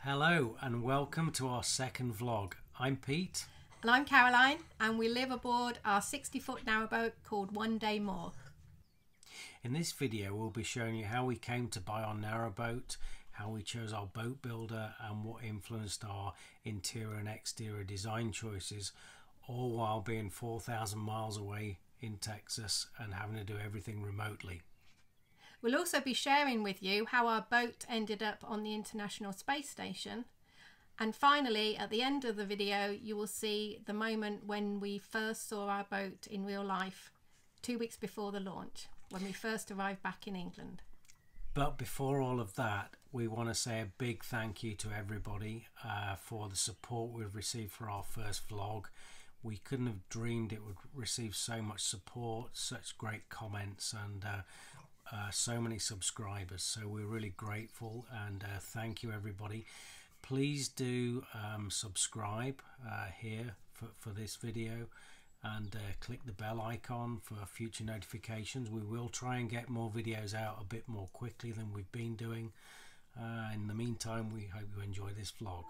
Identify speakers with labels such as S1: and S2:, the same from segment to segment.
S1: Hello and welcome to our second vlog. I'm Pete.
S2: And I'm Caroline, and we live aboard our 60-foot narrowboat called One Day More.
S1: In this video we'll be showing you how we came to buy our narrowboat, how we chose our boat builder and what influenced our interior and exterior design choices, all while being 4,000 miles away in Texas and having to do everything remotely.
S2: We'll also be sharing with you how our boat ended up on the International Space Station. And finally, at the end of the video, you will see the moment when we first saw our boat in real life, 2 weeks before the launch, when we first arrived back in England.
S1: But before all of that, we want to say a big thank you to everybody for the support we've received for our first vlog. We couldn't have dreamed it would receive so much support, such great comments, and so many subscribers. So we're really grateful, and thank you everybody. Please do subscribe here for this video, and click the bell icon for future notifications. We will try and get more videos out a bit more quickly than we've been doing. In the meantime, we hope you enjoy this vlog.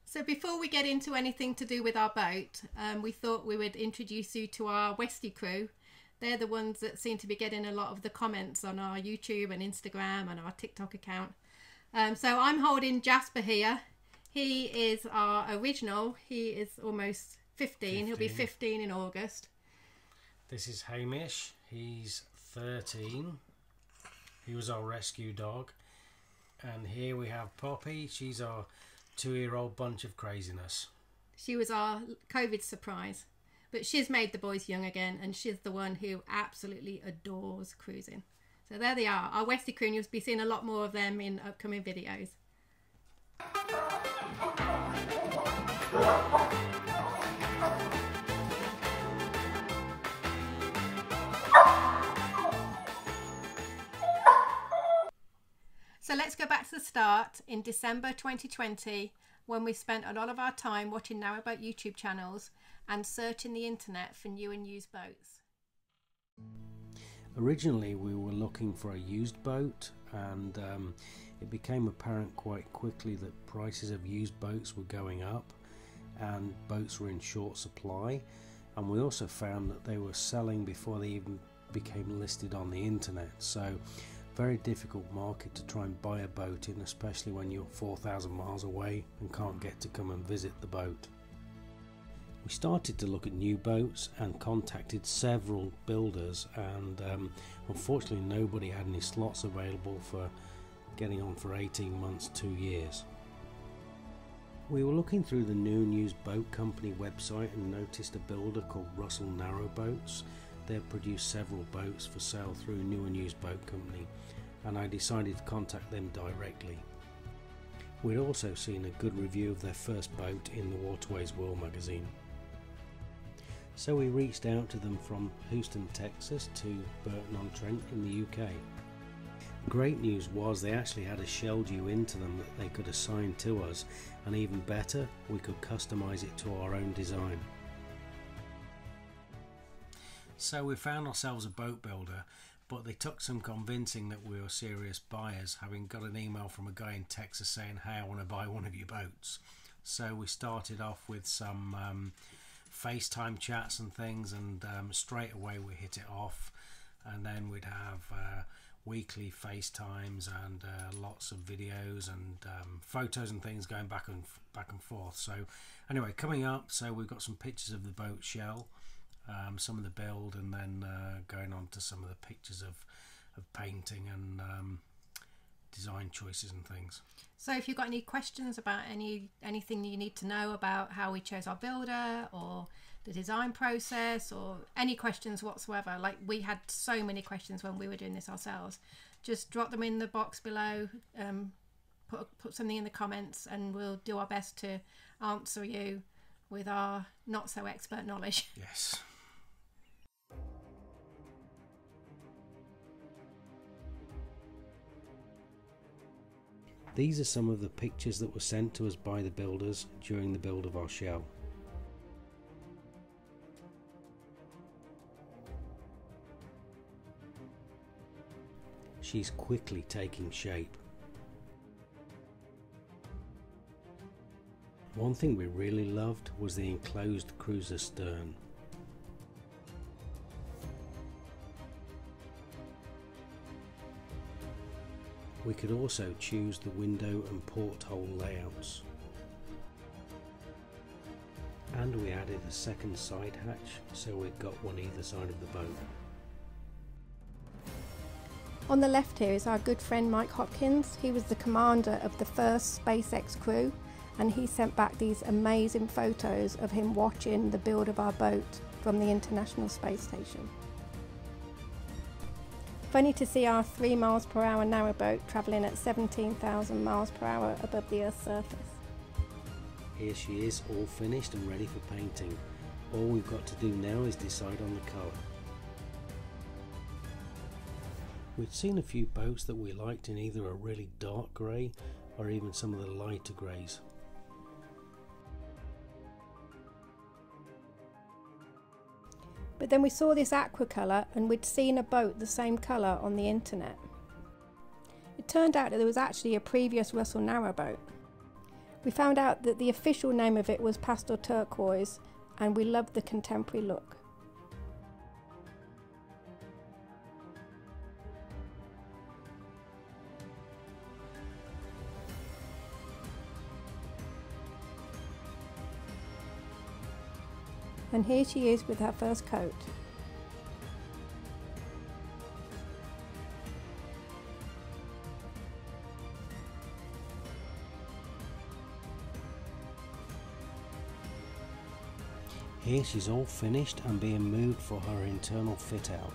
S2: So before we get into anything to do with our boat, we thought we would introduce you to our Westie crew. They're the ones that seem to be getting a lot of the comments on our YouTube and Instagram and our TikTok account. So I'm holding Jasper here. He is our original. He is almost 15. He'll be 15 in August. This
S1: is Hamish. He's 13. He was our rescue dog. And here we have Poppy. She's our 2-year-old bunch of craziness.
S2: She was our COVID surprise, but she's made the boys young again, and she's the one who absolutely adores cruising. So there they are, our Westie crew, and you'll be seeing a lot more of them in upcoming videos. So let's go back to the start in December 2020, when we spent a lot of our time watching Narrowboat YouTube channels and searching the internet for new and used boats.
S1: Originally we were looking for a used boat, and it became apparent quite quickly that prices of used boats were going up and boats were in short supply, and we also found that they were selling before they even became listed on the internet. So very difficult market to try and buy a boat in, especially when you're 4,000 miles away and can't get to come and visit the boat. We started to look at new boats and contacted several builders, and unfortunately nobody had any slots available for getting on for 18 months, 2 years. We were looking through the new and used boat company website and noticed a builder called Russell Narrowboats. They produced several boats for sale through New and Used Boat Company, and I decided to contact them directly. We'd also seen a good review of their first boat in the Waterways World magazine. So we reached out to them from Houston, Texas to Burton-on-Trent in the UK. Great news was they actually had a shell due into them that they could assign to us, and even better, we could customize it to our own design. So we found ourselves a boat builder, but they took some convincing that we were serious buyers, having got an email from a guy in Texas saying, "Hey, I want to buy one of your boats." So we started off with some FaceTime chats and things, and straight away we hit it off, and then we'd have weekly FaceTimes and lots of videos and photos and things going back and forth. So anyway, coming up, so we've got some pictures of the boat shell, some of the build, and then going on to some of the pictures of painting and design choices and things.
S2: So if you've got any questions about anything you need to know about how we chose our builder or the design process, or any questions whatsoever, like we had so many questions when we were doing this ourselves, just drop them in the box below, put something in the comments, and we'll do our best to answer you with our not so expert knowledge.
S1: Yes. These are some of the pictures that were sent to us by the builders during the build of our shell. She's quickly taking shape. One thing we really loved was the enclosed cruiser stern. We could also choose the window and porthole layouts. And we added a second side hatch, so we've got one either side of the boat.
S2: On the left here is our good friend Mike Hopkins. He was the commander of the first SpaceX crew, and he sent back these amazing photos of him watching the build of our boat from the International Space Station. Funny to see our 3 miles per hour narrowboat travelling at 17,000 miles per hour above the Earth's surface.
S1: Here she is, all finished and ready for painting. All we've got to do now is decide on the colour. We'd seen a few boats that we liked in either a really dark grey or even some of the lighter greys.
S2: But then we saw this aqua colour, and we'd seen a boat the same colour on the internet. It turned out that there was actually a previous Russell Narrowboat. We found out that the official name of it was Pastel Turquoise, and we loved the contemporary look. And here she is with her first coat.
S1: Here she's all finished and being moved for her internal fit out.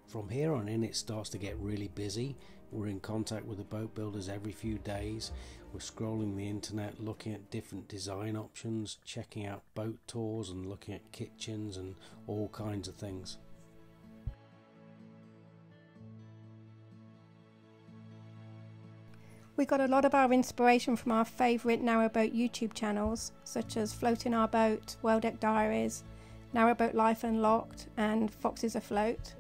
S1: From here on in it starts to get really busy. We're in contact with the boat builders every few days. We're scrolling the internet, looking at different design options, checking out boat tours and looking at kitchens and all kinds of things.
S2: We got a lot of our inspiration from our favourite narrowboat YouTube channels, such as Floating Our Boat, Whaledeck Diaries, Narrowboat Life Unlocked and Foxes Afloat.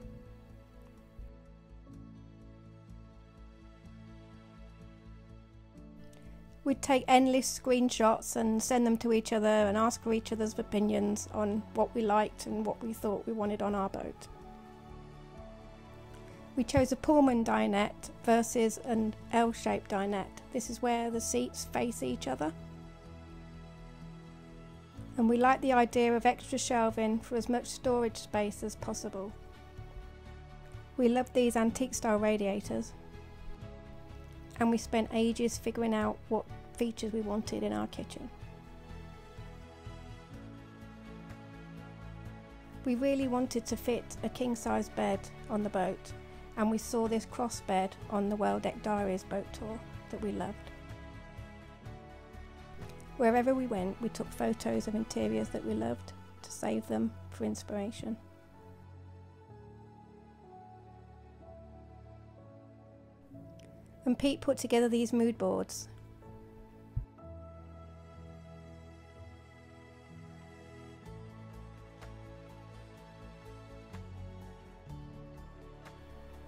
S2: We'd take endless screenshots and send them to each other and ask for each other's opinions on what we liked and what we thought we wanted on our boat. We chose a Pullman dinette versus an L-shaped dinette. This is where the seats face each other. And we like the idea of extra shelving for as much storage space as possible. We love these antique style radiators. And we spent ages figuring out what features we wanted in our kitchen. We really wanted to fit a king-size bed on the boat, and we saw this cross bed on the Whaledeck Diaries boat tour that we loved. Wherever we went, we took photos of interiors that we loved to save them for inspiration. And Pete put together these mood boards.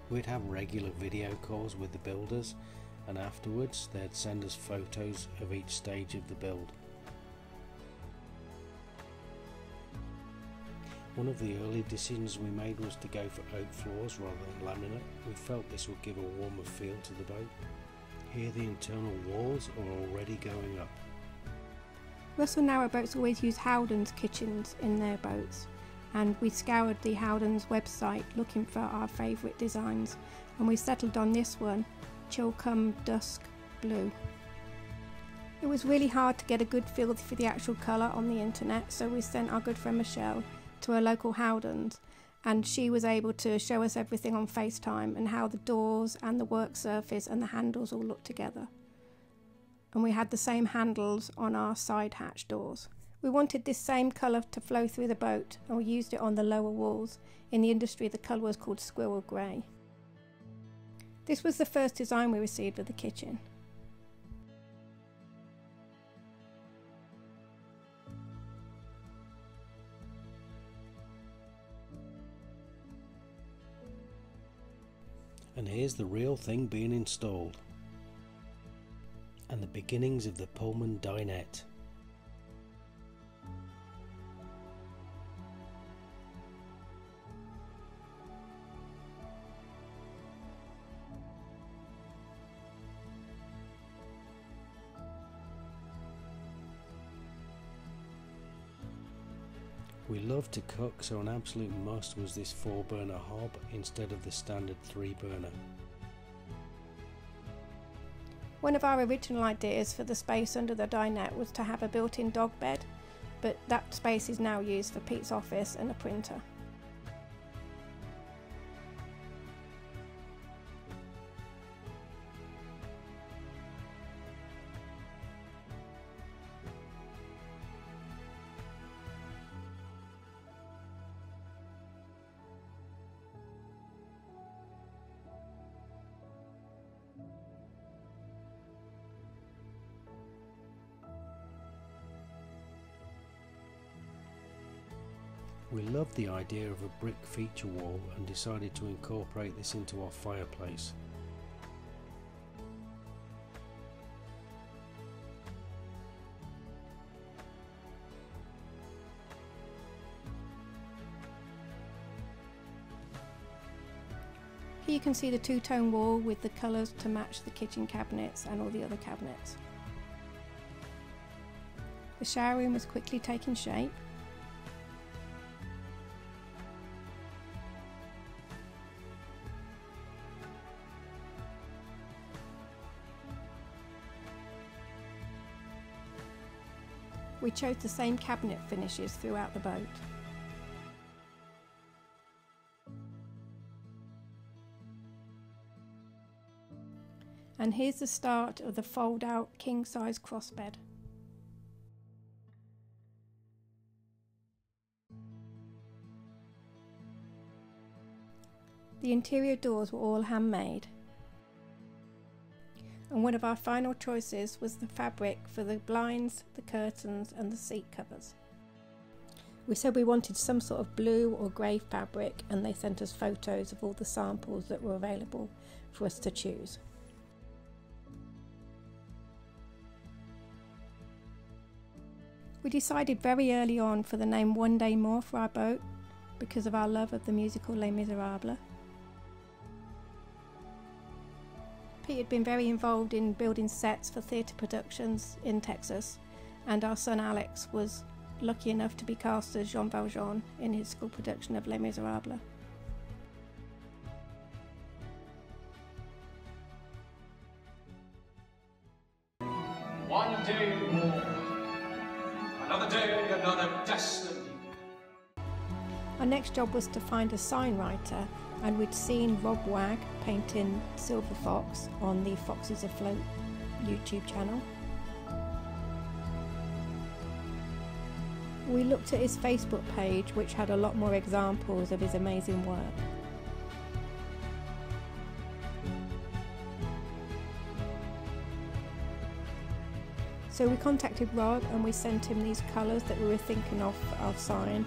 S1: We'd have regular video calls with the builders, and afterwards they'd send us photos of each stage of the build. One of the early decisions we made was to go for oak floors rather than laminate. We felt this would give a warmer feel to the boat. Here the internal walls are already going up.
S2: Russell Narrowboats always use Howden's kitchens in their boats, and we scoured the Howden's website looking for our favourite designs, and we settled on this one, Chilcombe Dusk Blue. It was really hard to get a good feel for the actual colour on the internet, so we sent our good friend Michelle to a local Howden's,
S3: and she was able to show us everything on FaceTime and how the doors and the work surface and the handles all look together. And we had the same handles on our side hatch doors. We wanted this same colour to flow through the boat, and we used it on the lower walls. In the industry, the colour was called squirrel grey. This was the first design we received of the kitchen.
S1: And here's the real thing being installed, and the beginnings of the Pullman dinette. We love to cook, so an absolute must was this 4-burner hob instead of the standard 3-burner.
S3: One of our original ideas for the space under the dinette was to have a built-in dog bed, but that space is now used for Pete's office and a printer.
S1: We loved the idea of a brick feature wall and decided to incorporate this into our fireplace.
S3: Here you can see the two-tone wall with the colours to match the kitchen cabinets and all the other cabinets. The shower room was quickly taking shape. We chose the same cabinet finishes throughout the boat. And here's the start of the fold-out king-size crossbed. The interior doors were all handmade. And one of our final choices was the fabric for the blinds, the curtains and the seat covers. We said we wanted some sort of blue or grey fabric, and they sent us photos of all the samples that were available for us to choose. We decided very early on for the name One Day More for our boat because of our love of the musical Les Miserables. Pete had been very involved in building sets for theatre productions in Texas, and our son Alex was lucky enough to be cast as Jean Valjean in his school production of Les Miserables.
S4: One day more, another day, another destiny.
S3: Our next job was to find a sign writer, and we'd seen Rob Wagg painting Silver Fox on the Foxes Afloat YouTube channel. We looked at his Facebook page, which had a lot more examples of his amazing work. So we contacted Rob and we sent him these colours that we were thinking of for our sign.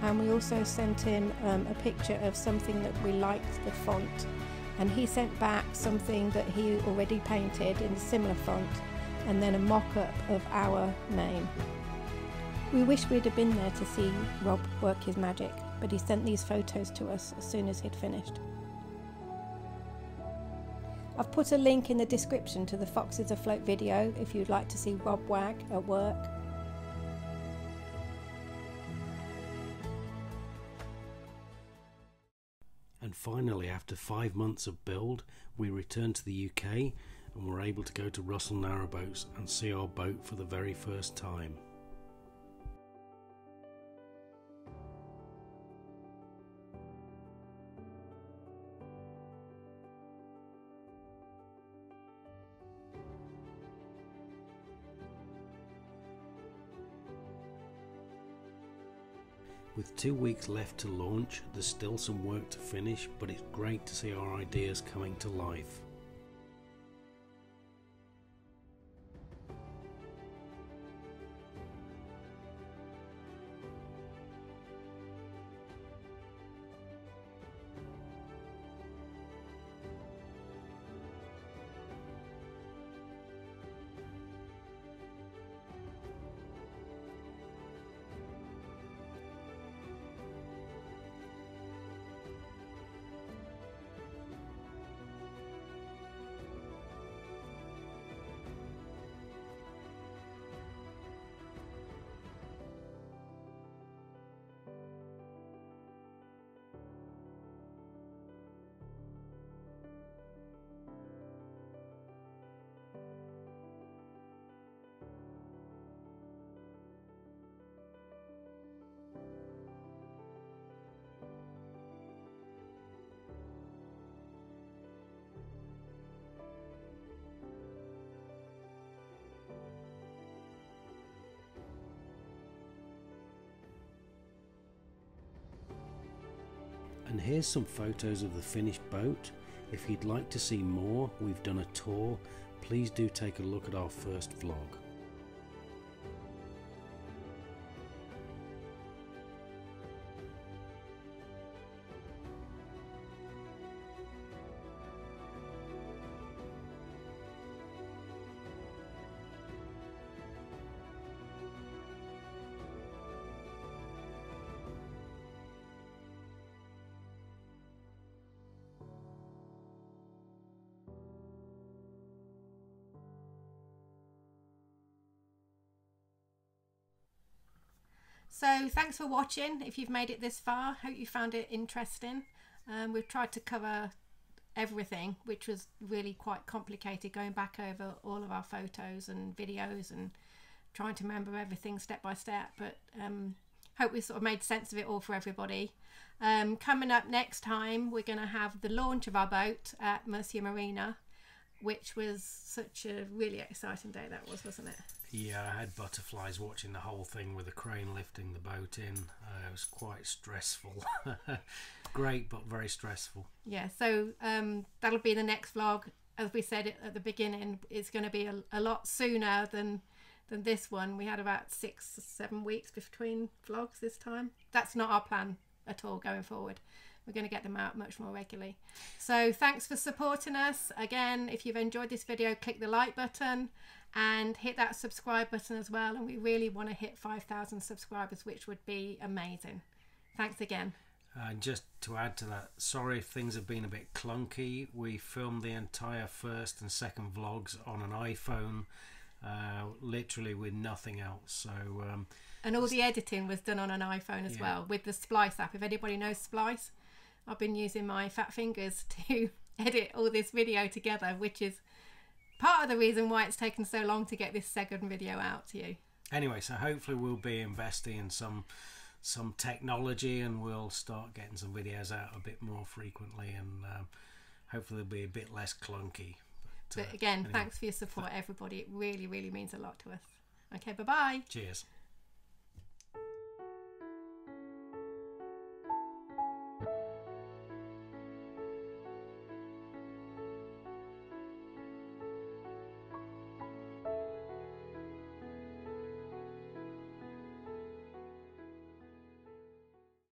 S3: And we also sent him a picture of something that we liked, the font, and he sent back something that he already painted in a similar font, and then a mock-up of our name. We wish we'd have been there to see Rob work his magic, but he sent these photos to us as soon as he'd finished. I've put a link in the description to the Foxes Afloat video if you'd like to see Rob Wagg at work.
S1: And finally, after 5 months of build, we returned to the UK and were able to go to Russell Narrowboats and see our boat for the very first time. With 2 weeks left to launch, there's still some work to finish, but it's great to see our ideas coming to life. And here's some photos of the finished boat. If you'd like to see more, we've done a tour. Please do take a look at our first vlog.
S2: So thanks for watching. If you've made it this far, hope you found it interesting. We've tried to cover everything, which was really quite complicated, going back over all of our photos and videos and trying to remember everything step by step, but hope we sort of made sense of it all for everybody. Coming up next time, we're going to have the launch of our boat at Murcia Marina, which was such a really exciting day that was, wasn't it?
S1: Yeah, I had butterflies watching the whole thing with a crane lifting the boat in. It was quite stressful. Great, but very stressful.
S2: Yeah, so that'll be the next vlog. As we said at the beginning, it's going to be a lot sooner than this one. We had about 6 or 7 weeks between vlogs this time. That's not our plan at all going forward. We're going to get them out much more regularly. So thanks for supporting us. Again, if you've enjoyed this video, click the like button and hit that subscribe button as well. And we really want to hit 5,000 subscribers, which would be amazing. Thanks again.
S1: Just to add to that, sorry if things have been a bit clunky. We filmed the entire first and second vlogs on an iPhone, literally with nothing else. So
S2: and all the editing was done on an iPhone as well, with the Splice app. If anybody knows Splice, I've been using my fat fingers to edit all this video together, which is part of the reason why it's taken so long to get this second video out to you.
S1: Anyway, so hopefully we'll be investing in some technology, and we'll start getting some videos out a bit more frequently, and hopefully they'll be a bit less clunky.
S2: But again,
S1: anyway,
S2: thanks for your support, everybody. It really, really means a lot to us. Okay, bye-bye.
S1: Cheers.